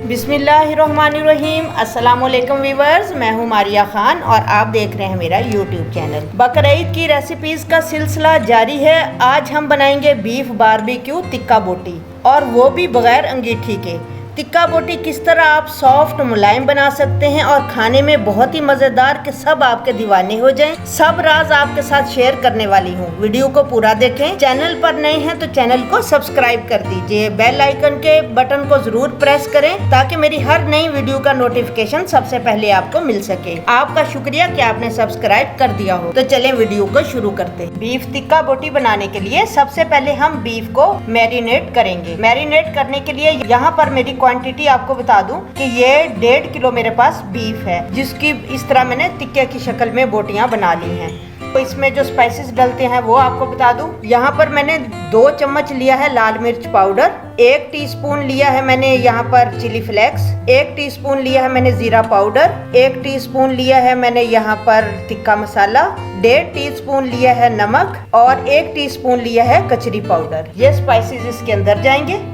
बिस्मिल्लाहिर्रहमानिर्रहीम। अस्सलाम वालेकुम व्यूअर्स, मैं हूँ मारिया खान और आप देख रहे हैं मेरा यूट्यूब चैनल। बकरीद की रेसिपीज़ का सिलसिला जारी है। आज हम बनाएंगे बीफ बारबेक्यू तिक्का बोटी, और वो भी बगैर अंगीठी के। तिक्का बोटी किस तरह आप सॉफ्ट मुलायम बना सकते हैं और खाने में बहुत ही मज़ेदार कि सब आपके दीवाने हो जाएं, सब राज आपके साथ शेयर करने वाली हूँ। वीडियो को पूरा देखें। चैनल पर नए हैं तो चैनल को सब्सक्राइब कर दीजिए। बेल आइकन के बटन को जरूर प्रेस करें ताकि मेरी हर नई वीडियो का नोटिफिकेशन सबसे पहले आपको मिल सके। आपका शुक्रिया कि आपने सब्सक्राइब कर दिया हो। तो चलें वीडियो को शुरू करते हैं। बीफ तिक्का बोटी बनाने के लिए सबसे पहले हम बीफ को मैरिनेट करेंगे। मैरिनेट करने के लिए यहाँ पर मेरी क्वांटिटी आपको बता दूं कि ये 1.5 किलो मेरे पास बीफ है, जिसकी इस तरह मैंने तिक्के की शक्ल में बोटियां बना ली हैं। तो इसमें जो स्पाइसेस डलते हैं वो आपको बता दूं। यहाँ पर मैंने 2 चम्मच लिया है लाल मिर्च पाउडर, 1 टीस्पून लिया है मैंने यहाँ पर चिली फ्लेक्स, 1 टीस्पून लिया है मैंने जीरा पाउडर, 1 टीस्पून लिया है मैंने यहाँ पर तिक्का मसाला, 1.5 टीस्पून लिया है नमक और 1 टीस्पून लिया है कचरी पाउडर। ये स्पाइसेस इसके अंदर जाएंगे।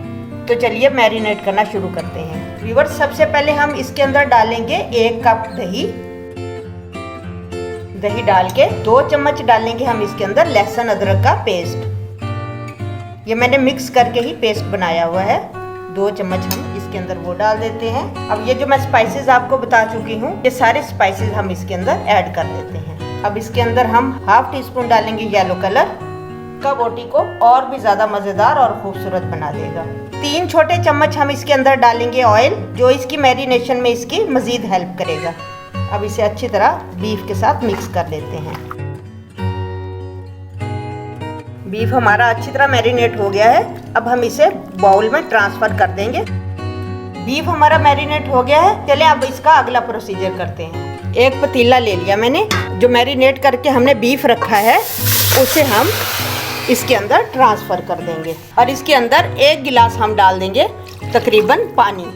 तो चलिए मैरिनेट करना शुरू करते हैं। व्यूअर्स, सबसे पहले हम इसके अंदर डालेंगे 1 कप दही। दही डाल के 2 चम्मच डालेंगे हम इसके अंदर लहसुन अदरक का पेस्ट। ये मैंने मिक्स करके ही पेस्ट बनाया हुआ है। 2 चम्मच हम इसके अंदर वो डाल देते हैं। अब ये जो मैं स्पाइसेस आपको बता चुकी हूँ, ये सारे स्पाइसेस हम इसके अंदर ऐड कर देते हैं। अब इसके अंदर हम 1/2 टीस्पून डालेंगे येलो कलर का, बोटी को और भी ज्यादा मजेदार और खूबसूरत बना देगा। 3 छोटे चम्मच हम इसके अंदर डालेंगे ऑयल, जो इसकी मैरिनेशन में इसकी मजीद हेल्प करेगा। अब इसे अच्छी तरह बीफ के साथ मिक्स कर लेते हैं। बीफ हमारा अच्छी तरह मैरिनेट हो गया है। अब हम इसे बाउल में ट्रांसफर कर देंगे। बीफ हमारा मैरिनेट हो गया है। चलिए अब इसका अगला प्रोसीजर करते हैं। एक पतीला ले लिया मैंने, जो मैरिनेट करके हमने बीफ रखा है उसे हम इसके अंदर ट्रांसफर कर देंगे, और इसके अंदर 1 गिलास हम डाल देंगे तकरीबन पानी।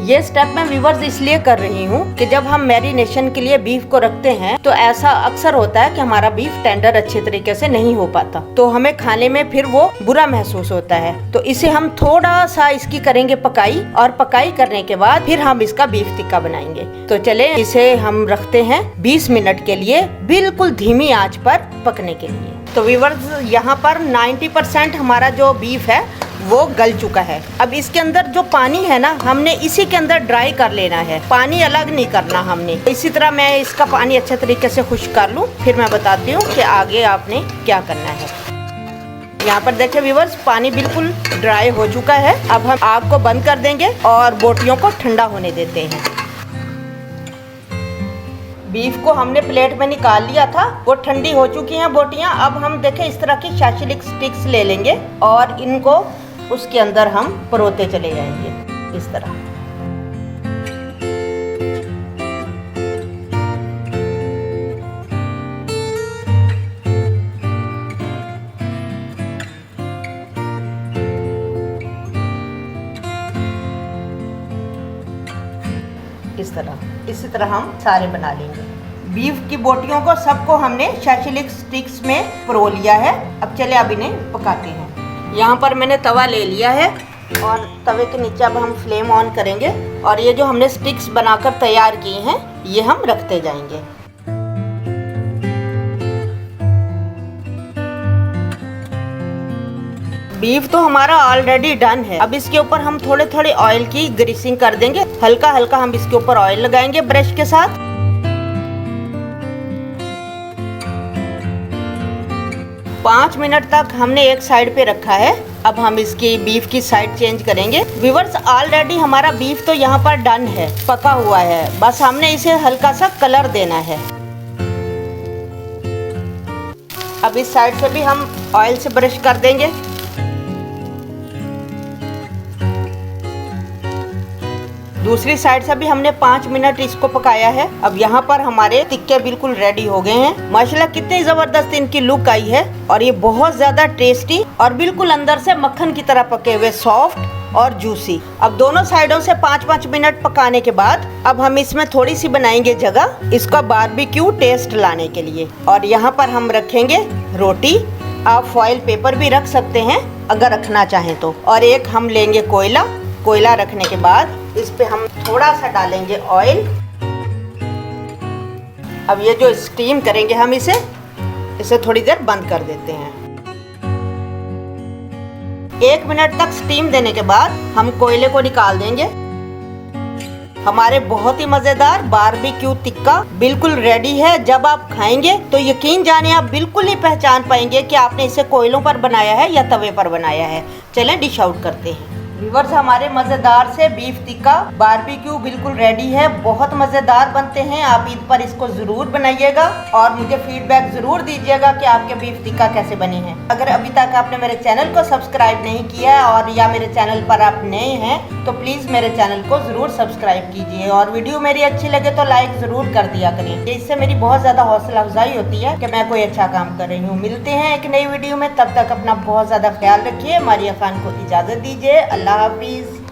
ये स्टेप मैं व्यूअर्स इसलिए कर रही हूँ कि जब हम मैरिनेशन के लिए बीफ को रखते हैं तो ऐसा अक्सर होता है कि हमारा बीफ टेंडर अच्छे तरीके से नहीं हो पाता, तो हमें खाने में फिर वो बुरा महसूस होता है। तो इसे हम थोड़ा सा इसकी करेंगे पकाई, और पकाई करने के बाद फिर हम इसका बीफ टिक्का बनाएंगे। तो चले इसे हम रखते हैं 20 मिनट के लिए बिल्कुल धीमी आंच पर पकने के लिए। तो व्यूअर्स, यहाँ पर 90% हमारा जो बीफ है वो गल चुका है। अब इसके अंदर जो पानी है ना, हमने इसी के अंदर ड्राई कर लेना है, पानी अलग नहीं करना हमने। इसी तरह मैं इसका पानी अच्छे तरीके से खुश्क कर लूँ, फिर मैं बताती हूँ कि आगे आपने क्या करना है। यहाँ पर देखिए व्यूअर्स, पानी बिल्कुल ड्राई हो चुका है। अब हम आग को बंद कर देंगे और बोटियों को ठंडा होने देते हैं। बीफ को हमने प्लेट में निकाल लिया था, वो ठंडी हो चुकी हैं बोटियां। अब हम देखें इस तरह की शैशलिक स्टिक्स ले लेंगे और इनको उसके अंदर हम परोते चले जाएंगे इस तरह। इसी तरह हम सारे बना लेंगे। बीफ की बोटियों को सबको हमने शैशलिक स्टिक्स में परो लिया है। अब चले अब इन्हें पकाते हैं। यहाँ पर मैंने तवा ले लिया है और तवे के नीचे अब हम फ्लेम ऑन करेंगे, और ये जो हमने स्टिक्स बनाकर तैयार की हैं ये हम रखते जाएंगे। बीफ तो हमारा ऑलरेडी डन है। अब इसके ऊपर हम थोड़े थोड़े ऑयल की ग्रीसिंग कर देंगे। हल्का हल्का हम इसके ऊपर ऑयल लगाएंगे ब्रश के साथ। पाँच मिनट तक हमने एक साइड पे रखा है। अब हम इसकी बीफ की साइड चेंज करेंगे। व्यूअर्स, ऑलरेडी हमारा बीफ तो यहाँ पर डन है, पका हुआ है, बस हमने इसे हल्का सा कलर देना है। अब इस साइड से भी हम ऑयल से ब्रश कर देंगे। दूसरी साइड से भी हमने 5 मिनट इसको पकाया है। अब यहाँ पर हमारे टिक्के बिल्कुल रेडी हो गए हैं। माशाल्लाह कितनी जबरदस्त इनकी लुक आई है, और ये बहुत ज्यादा टेस्टी और बिल्कुल अंदर से मक्खन की तरह पके हुए, सॉफ्ट और जूसी। अब दोनों साइडों से 5-5 मिनट पकाने के बाद अब हम इसमें थोड़ी सी बनाएंगे जगह इसका बारबेक्यू टेस्ट लाने के लिए, और यहाँ पर हम रखेंगे रोटी। आप फॉइल पेपर भी रख सकते हैं अगर रखना चाहें तो। और एक हम लेंगे कोयला कोयला रखने के बाद इस पे हम थोड़ा सा डालेंगे ऑयल। अब ये जो स्टीम करेंगे हम इसे थोड़ी देर बंद कर देते हैं। 1 मिनट तक स्टीम देने के बाद हम कोयले को निकाल देंगे। हमारे बहुत ही मजेदार बारबेक्यू टिक्का बिल्कुल रेडी है। जब आप खाएंगे तो यकीन जाने आप बिल्कुल नहीं पहचान पाएंगे कि आपने इसे कोयलों पर बनाया है या तवे पर बनाया है। चलें डिश आउट करते हैं। व्यूअर्स, हमारे मज़ेदार से बीफ टिक्का बारबेक्यू बिल्कुल रेडी है। बहुत मज़ेदार बनते हैं। आप ईद पर इसको ज़रूर बनाइएगा और मुझे फीडबैक ज़रूर दीजिएगा कि आपके बीफ टिक्का कैसे बने हैं। अगर अभी तक आपने मेरे चैनल को सब्सक्राइब नहीं किया है और या मेरे चैनल पर आप नए हैं तो प्लीज़ मेरे चैनल को ज़रूर सब्सक्राइब कीजिए और वीडियो मेरी अच्छी लगे तो लाइक ज़रूर कर दिया करें। इससे मेरी बहुत ज़्यादा हौसला अफजाई होती है कि मैं कोई अच्छा काम कर रही हूँ। मिलते हैं एक नई वीडियो में, तब तक अपना बहुत ज़्यादा ख्याल रखिए। मारिया खान को इजाज़त दीजिए। अल्लाह हाफिज़।